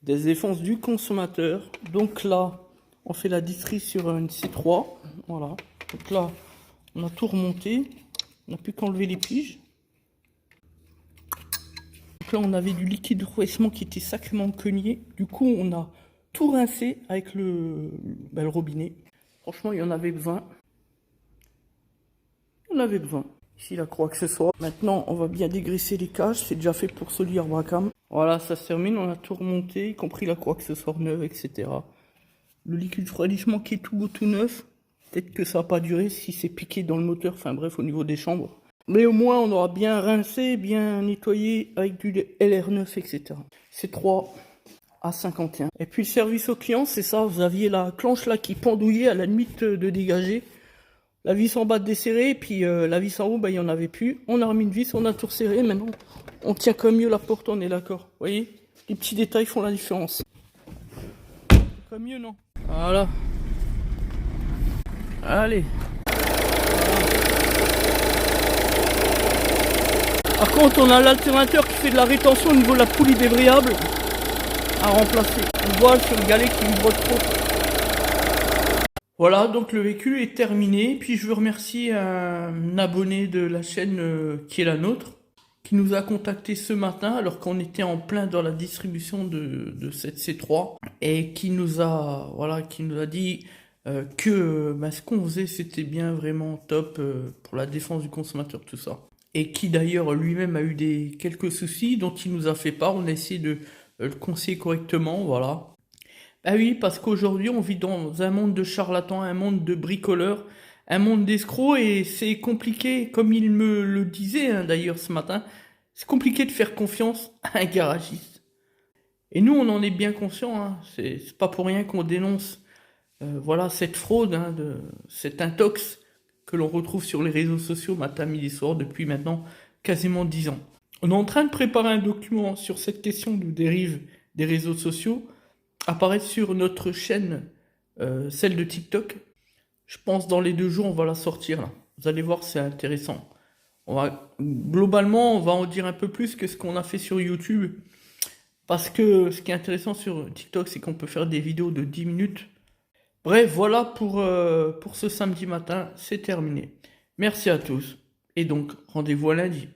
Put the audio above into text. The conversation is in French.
des défenses du consommateur. Donc là, on fait la distrib sur une C3. Voilà. Donc là, on a tout remonté. On n'a plus qu'enlever les piges. Donc là, on avait du liquide de refroidissement qui était sacrément cogné. Du coup, on a tout rincé avec le robinet. Franchement, il y en avait besoin. On avait besoin. Ici, la croix accessoire. Maintenant, on va bien dégraisser les cages. C'est déjà fait pour Solier Bracam. Voilà, ça se termine. On a tout remonté, y compris la croix accessoire neuve, etc. Le liquide de refroidissement qui est tout beau, tout neuf. Peut-être que ça va pas durer si c'est piqué dans le moteur. Enfin bref, au niveau des chambres. Mais au moins, on aura bien rincé, bien nettoyé avec du LR9, etc. C'est 3 à 51. Et puis le service au client, c'est ça. Vous aviez la planche là qui pendouillait à la limite de dégager. La vis en bas desserrée, et puis la vis en haut, bah, il n'y en avait plus. On a remis une vis, on a tout resserré. Maintenant, on tient comme mieux la porte, on est d'accord. Vous voyez, les petits détails font la différence. Comme mieux, non? Voilà. Allez. Par contre, on a l'alternateur qui fait de la rétention au niveau de la poulie débrayable à remplacer. On voit sur le galet qui vibre trop. Voilà, donc le véhicule est terminé. Puis je veux remercier un abonné de la chaîne qui est la nôtre, qui nous a contacté ce matin alors qu'on était en plein dans la distribution de cette C3 et qui nous a dit que ce qu'on faisait c'était bien vraiment top pour la défense du consommateur, tout ça. Et qui d'ailleurs lui-même a eu quelques soucis dont il nous a fait part. On a essayé de le conseiller correctement, voilà. Ah oui, parce qu'aujourd'hui, on vit dans un monde de charlatans, un monde de bricoleurs, un monde d'escrocs, et c'est compliqué, comme il me le disait d'ailleurs ce matin, c'est compliqué de faire confiance à un garagiste. Et nous, on en est bien conscients, hein. C'est pas pour rien qu'on dénonce voilà, cette fraude, cet intox que l'on retrouve sur les réseaux sociaux matin, midi, soir depuis maintenant quasiment 10 ans. On est en train de préparer un document sur cette question de dérive des réseaux sociaux, apparaître sur notre chaîne, celle de TikTok. Je pense dans les 2 jours, on va la sortir là. Vous allez voir, c'est intéressant. Globalement, on va en dire un peu plus que ce qu'on a fait sur YouTube. Parce que ce qui est intéressant sur TikTok, c'est qu'on peut faire des vidéos de 10 minutes. Bref, voilà pour ce samedi matin, c'est terminé. Merci à tous. Et donc, rendez-vous à lundi.